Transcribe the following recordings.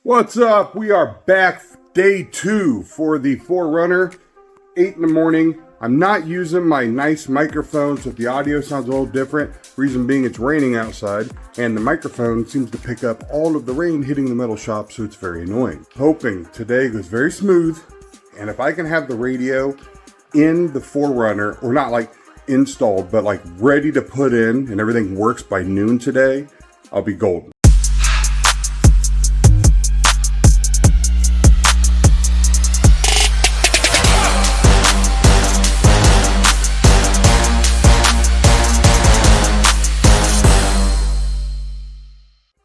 What's up? We are back day 2 for the 4Runner, 8 in the morning. I'm not using my nice microphone, so if the audio sounds a little different, reason being it's raining outside, and the microphone seems to pick up all of the rain hitting the metal shop, so it's very annoying. Hoping today goes very smooth, and if I can have the radio in the 4Runner, or not like installed, but like ready to put in, and everything works by noon today, I'll be golden.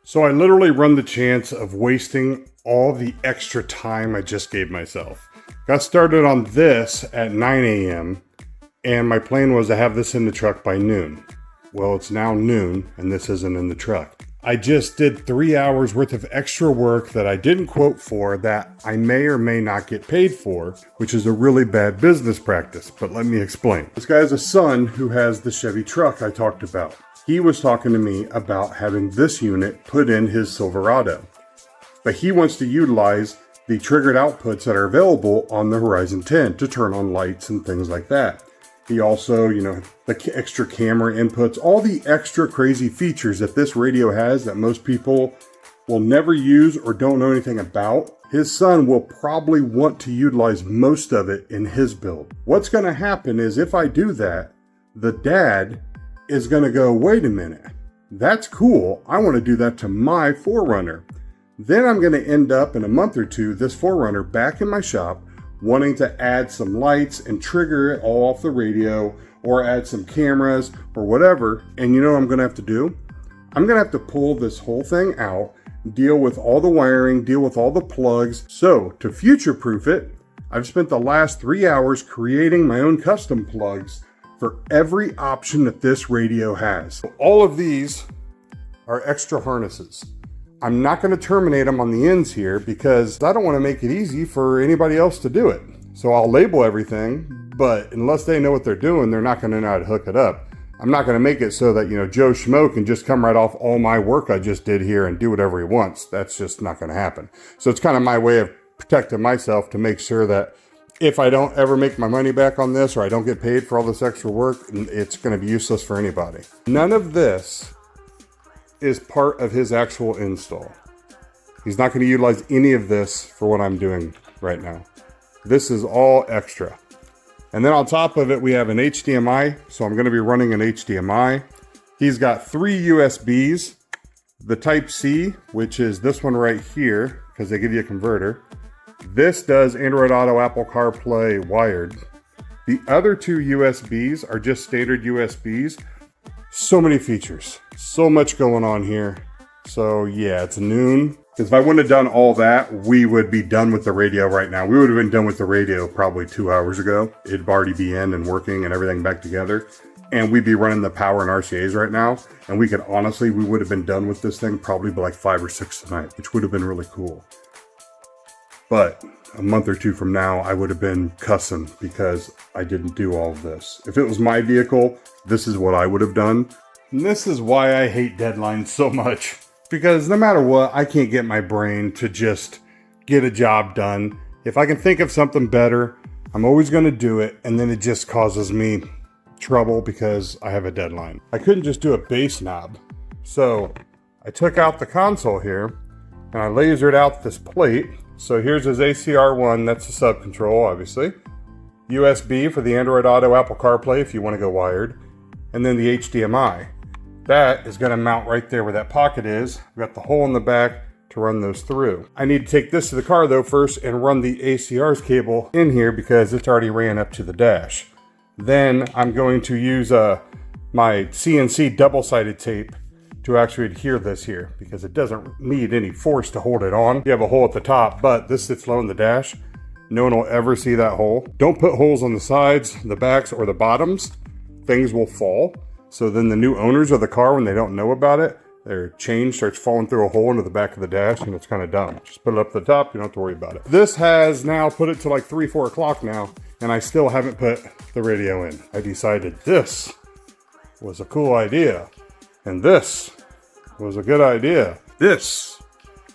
So I literally run the chance of wasting all the extra time I just gave myself. Got started on this at 9 a.m. and my plan was to have this in the truck by noon. Well, it's now noon and this isn't in the truck. I just did 3 hours worth of extra work that I didn't quote for that I may or may not get paid for, which is a really bad business practice, but let me explain. This guy has a son who has the Chevy truck I talked about. He was talking to me about having this unit put in his Silverado, but he wants to utilize the triggered outputs that are available on the Horizon 10 to turn on lights and things like that. He also, the extra camera inputs, all the extra crazy features that this radio has that most people will never use or don't know anything about. His son will probably want to utilize most of it in his build. What's going to happen is if I do that, the dad is going to go, wait a minute, that's cool. I want to do that to my 4Runner. Then I'm going to end up in a month or two, this 4Runner back in my shop, wanting to add some lights and trigger it all off the radio or add some cameras or whatever. And you know what I'm going to have to do? I'm going to have to pull this whole thing out, deal with all the wiring, deal with all the plugs. So to future-proof it, I've spent the last 3 hours creating my own custom plugs for every option that this radio has. All of these are extra harnesses. I'm not going to terminate them on the ends here because I don't want to make it easy for anybody else to do it. So I'll label everything, but unless they know what they're doing, they're not going to know how to hook it up. I'm not going to make it so that, Joe Schmo can just come right off all my work I just did here and do whatever he wants. That's just not going to happen. So it's kind of my way of protecting myself to make sure that if I don't ever make my money back on this or I don't get paid for all this extra work, it's going to be useless for anybody. None of this is part of his actual install. He's not going to utilize any of this for what I'm doing right now. This is all extra. And then on top of it, we have an HDMI. So I'm going to be running an HDMI. He's got 3 USBs. The Type-C, which is this one right here, because they give you a converter. This does Android Auto, Apple CarPlay wired. The other 2 USBs are just standard USBs. So many features, so much going on here. So yeah, it's noon. Because if I wouldn't have done all that, we would be done with the radio right now. We would have been done with the radio probably 2 hours ago. It'd already be in and working and everything back together. And we'd be running the power and RCAs right now. And we would have been done with this thing probably by like 5 or 6 tonight, which would have been really cool. But a month or 2 from now, I would have been cussing because I didn't do all of this. If it was my vehicle, this is what I would have done. And this is why I hate deadlines so much. Because no matter what, I can't get my brain to just get a job done. If I can think of something better, I'm always going to do it. And then it just causes me trouble because I have a deadline. I couldn't just do a bass knob. So I took out the console here and I lasered out this plate. So here's his ACR1, that's the sub-control, obviously. USB for the Android Auto, Apple CarPlay if you want to go wired. And then the HDMI. That is going to mount right there where that pocket is. I've got the hole in the back to run those through. I need to take this to the car though first and run the ACR's cable in here because it's already ran up to the dash. Then I'm going to use my CNC double-sided tape to actually adhere this here because it doesn't need any force to hold it on. You have a hole at the top, but this sits low in the dash. No one will ever see that hole. Don't put holes on the sides, the backs, or the bottoms. Things will fall. So then the new owners of the car, when they don't know about it, their chain starts falling through a hole into the back of the dash and it's kind of dumb. Just put it up at the top, you don't have to worry about it. This has now put it to like 3, 4 o'clock now, and I still haven't put the radio in. I decided this was a cool idea. And this was a good idea. This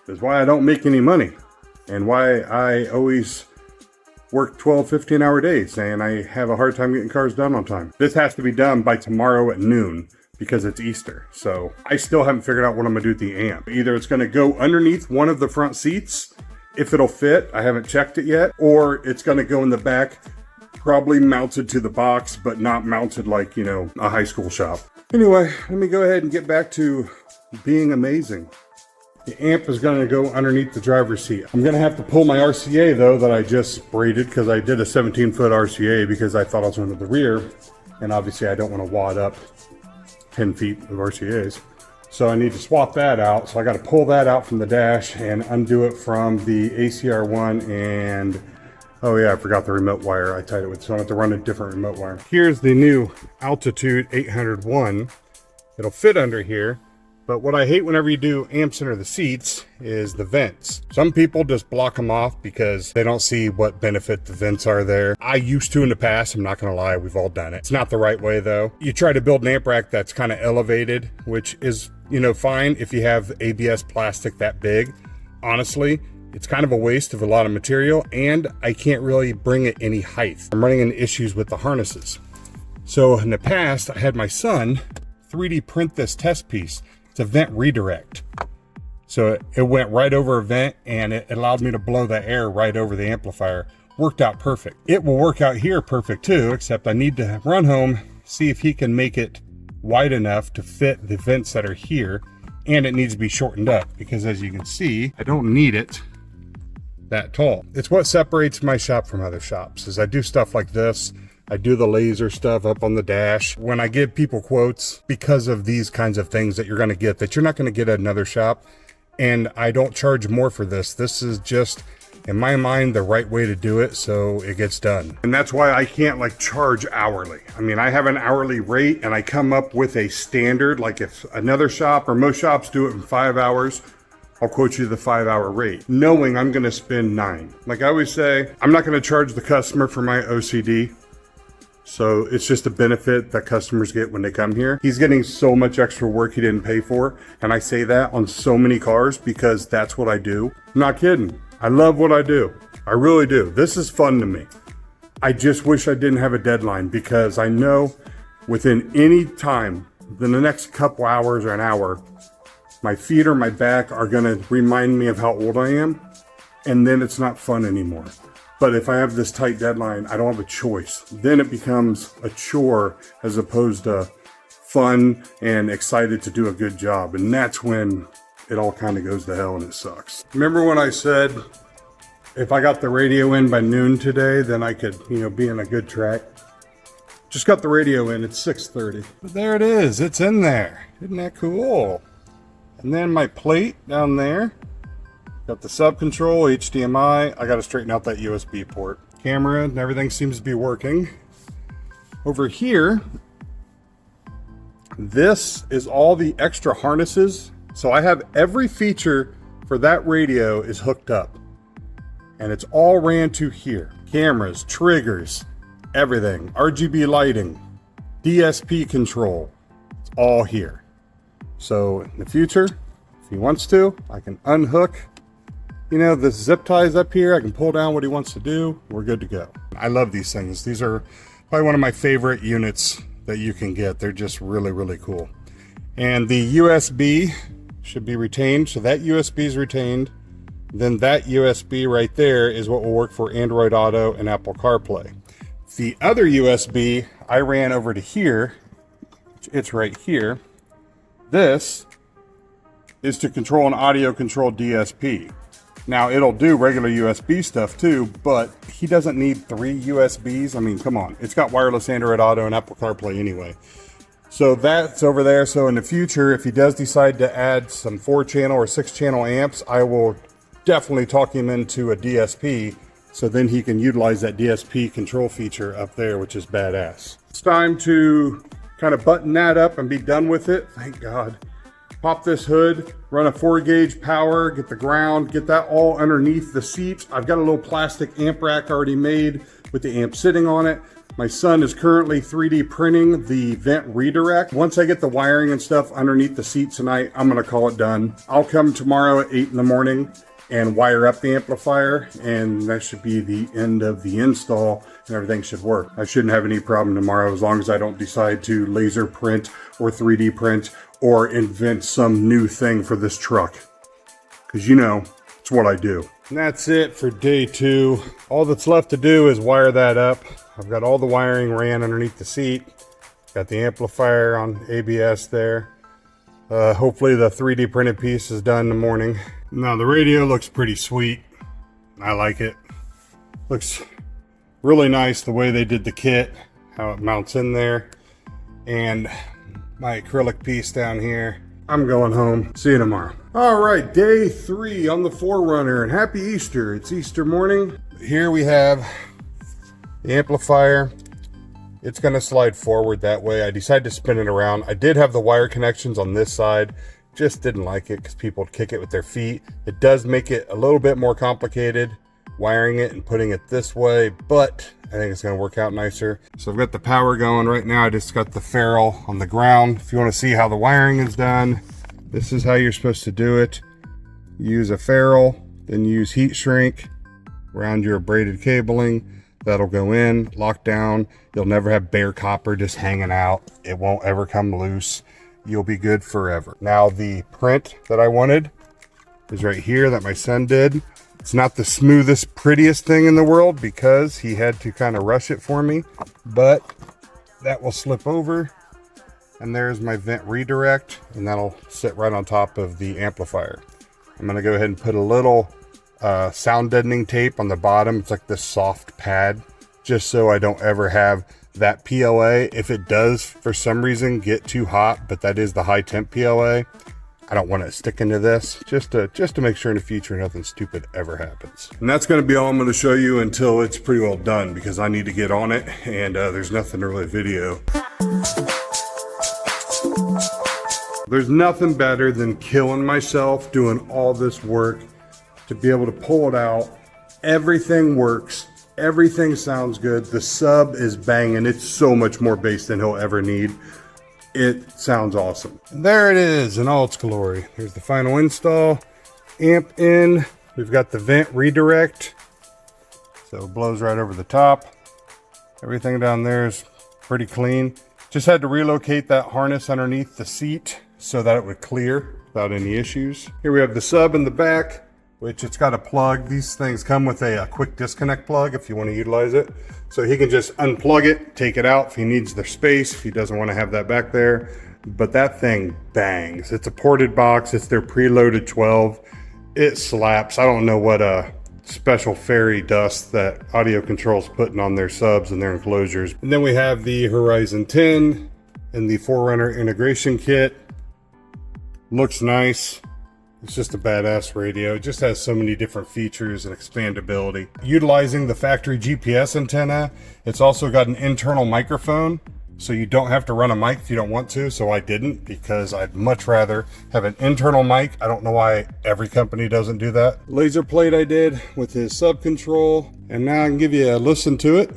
is why I don't make any money and why I always work 12, 15-hour days and I have a hard time getting cars done on time. This has to be done by tomorrow at noon because it's Easter. So I still haven't figured out what I'm gonna do with the amp. Either it's gonna go underneath one of the front seats, if it'll fit, I haven't checked it yet, or it's gonna go in the back, probably mounted to the box, but not mounted like, you know, a high school shop. Anyway, let me go ahead and get back to being amazing. The amp is going to go underneath the driver's seat. I'm going to have to pull my RCA though that I just braided because I did a 17-foot RCA because I thought I was under the rear. And obviously I don't want to wad up 10 feet of RCAs. So I need to swap that out. So I got to pull that out from the dash and undo it from the ACR1 and, oh yeah, I forgot the remote wire I tied it with. So I have to run a different remote wire. Here's the new Altitude 801. It'll fit under here. But what I hate whenever you do amps under the seats is the vents. Some people just block them off because they don't see what benefit the vents are there. I used to in the past, I'm not gonna lie, we've all done it. It's not the right way though. You try to build an amp rack that's kind of elevated, which is, you know, fine if you have ABS plastic that big. Honestly, it's kind of a waste of a lot of material and I can't really bring it any height. I'm running into issues with the harnesses. So in the past, I had my son 3D print this test piece. It's a vent redirect. So it went right over a vent and it allowed me to blow the air right over the amplifier. Worked out perfect. It will work out here perfect too, except I need to run home, see if he can make it wide enough to fit the vents that are here, and it needs to be shortened up because as you can see, I don't need it that tall. It's what separates my shop from other shops is I do stuff like this. I do the laser stuff up on the dash. When I give people quotes, because of these kinds of things that you're gonna get that you're not gonna get at another shop, and I don't charge more for this. This is just, in my mind, the right way to do it so it gets done. And that's why I can't like charge hourly. I mean, I have an hourly rate and I come up with a standard, like if another shop or most shops do it in 5 hours, I'll quote you the 5-hour rate, knowing I'm gonna spend 9. Like I always say, I'm not gonna charge the customer for my OCD. So it's just a benefit that customers get when they come here. He's getting so much extra work he didn't pay for. And I say that on so many cars because that's what I do. I'm not kidding. I love what I do. I really do. This is fun to me. I just wish I didn't have a deadline because I know within any time, in the next couple hours or an hour, my feet or my back are gonna remind me of how old I am. And then it's not fun anymore. But if I have this tight deadline, I don't have a choice. Then it becomes a chore as opposed to fun and excited to do a good job. And that's when it all kind of goes to hell and it sucks. Remember when I said, if I got the radio in by noon today, then I could, you know, be in a good track. Just got the radio in, it's 6:30. But there it is, it's in there. Isn't that cool? And then my plate down there. Got the sub control, HDMI. I got to straighten out that USB port. Camera and everything seems to be working. Over here, this is all the extra harnesses. So I have every feature for that radio is hooked up. And it's all ran to here. Cameras, triggers, everything. RGB lighting, DSP control. It's all here. So in the future, if he wants to, I can unhook, you know, the zip ties up here. I can pull down what he wants to do. We're good to go. I love these things. These are probably one of my favorite units that you can get. They're just really, really cool. And the USB should be retained. So that USB is retained. Then that USB right there is what will work for Android Auto and Apple CarPlay. The other USB I ran over to here. It's right here. This is to control an audio control DSP. Now it'll do regular USB stuff too, but he doesn't need 3 USBs. I mean, come on, it's got wireless Android Auto and Apple CarPlay anyway. So that's over there. So in the future, if he does decide to add some 4-channel or 6-channel amps, I will definitely talk him into a DSP. So then he can utilize that DSP control feature up there, which is badass. It's time to kind of button that up and be done with it. Thank God. Pop this hood, run a 4-gauge power, get the ground, get that all underneath the seat. I've got a little plastic amp rack already made with the amp sitting on it. My son is currently 3D printing the vent redirect. Once I get the wiring and stuff underneath the seat tonight, I'm gonna call it done. I'll come tomorrow at 8 in the morning and wire up the amplifier, and that should be the end of the install, and everything should work. I shouldn't have any problem tomorrow as long as I don't decide to laser print or 3D print or invent some new thing for this truck. Because you know, it's what I do. And that's it for day 2. All that's left to do is wire that up. I've got all the wiring ran underneath the seat. Got the amplifier on ABS there. Hopefully the 3D printed piece is done in the morning. Now the radio looks pretty sweet. I like it. Looks really nice the way they did the kit, how it mounts in there. And my acrylic piece down here. I'm going home. See you tomorrow. All right, day 3 on the 4Runner, and happy Easter. It's Easter morning. Here we have the amplifier. It's going to slide forward that way. I decided to spin it around. I did have the wire connections on this side. Just didn't like it because people would kick it with their feet. It does make it a little bit more complicated wiring it and putting it this way, but I think it's going to work out nicer. So I've got the power going right now. I just got the ferrule on the ground. If you want to see how the wiring is done, this is how you're supposed to do it. Use a ferrule, then use heat shrink around your braided cabling. That'll go in, lock down. You'll never have bare copper just hanging out. It won't ever come loose. You'll be good forever. Now the print that I wanted is right here that my son did. It's not the smoothest, prettiest thing in the world because he had to kind of rush it for me, but that will slip over. And there's my vent redirect, and that'll sit right on top of the amplifier. I'm gonna go ahead and put a little sound deadening tape on the bottom. It's like this soft pad, just so I don't ever have that PLA. If it does for some reason get too hot, but that is the high temp PLA, I don't want it sticking to this, just to make sure in the future nothing stupid ever happens. And that's going to be all I'm going to show you until it's pretty well done, because I need to get on it, and there's nothing to really video. There's nothing better than killing myself doing all this work to be able to pull it out. Everything works. Everything sounds good. The sub is banging. It's so much more bass than he'll ever need. It sounds awesome. And there it is in all its glory. Here's the final install. Amp in. We've got the vent redirect. So it blows right over the top. Everything down there is pretty clean. Just had to relocate that harness underneath the seat so that it would clear without any issues. Here we have the sub in the back, which it's got a plug. These things come with a quick disconnect plug if you want to utilize it. So he can just unplug it, take it out if he needs the space, if he doesn't want to have that back there. But that thing bangs. It's a ported box. It's their preloaded 12. It slaps. I don't know what special fairy dust that Audiocontrol's putting on their subs and their enclosures. And then we have the Horizon 10 and the 4Runner integration kit. Looks nice. It's just a badass radio. It just has so many different features and expandability. Utilizing the factory GPS antenna, it's also got an internal microphone, so you don't have to run a mic if you don't want to. So I didn't, because I'd much rather have an internal mic. I don't know why every company doesn't do that. Laser plate I did with his sub control, and now I can give you a listen to it,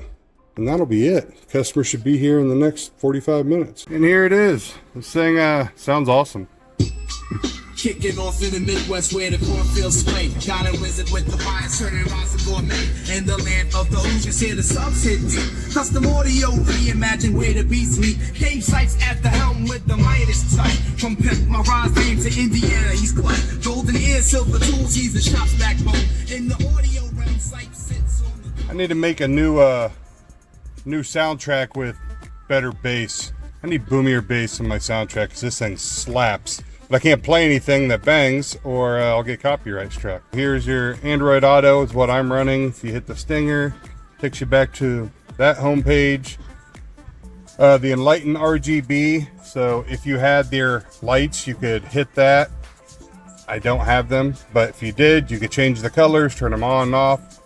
and that'll be it. Customer should be here in the next 45 minutes. And here it is. This thing sounds awesome. Kicking off in the Midwest where the cornfields sway. Got a wizard with the fire, turning rocks and gourmet. In the land of the oceans, hear the subs hit deep. Custom audio, reimagine where the beats meet. Cave sites at the helm with the Midas touch. From Pimp, my rise name to Indiana, he's quiet. Golden ears, silver tools, he's the shop's backbone. In the audio realm, sight sits on the... I need to make a new soundtrack with better bass. I need boomier bass in my soundtrack because this thing slaps. But I can't play anything that bangs or I'll get copyright struck. Here's your Android Auto, is what I'm running. If you hit the stinger, takes you back to that homepage. The Enlighten RGB, so if you had their lights, you could hit that. I don't have them, but if you did, you could change the colors, turn them on and off.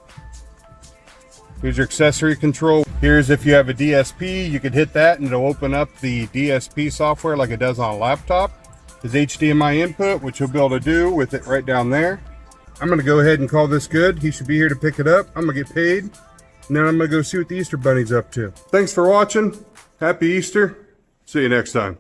Here's your accessory control. Here's if you have a DSP, you could hit that and it'll open up the DSP software like it does on a laptop. His HDMI input, which you'll be able to do with it right down there. I'm gonna go ahead and call this good. He should be here to pick it up. I'm gonna get paid, Now I'm gonna go see what the Easter Bunny's up to. Thanks for watching. Happy Easter. See you next time.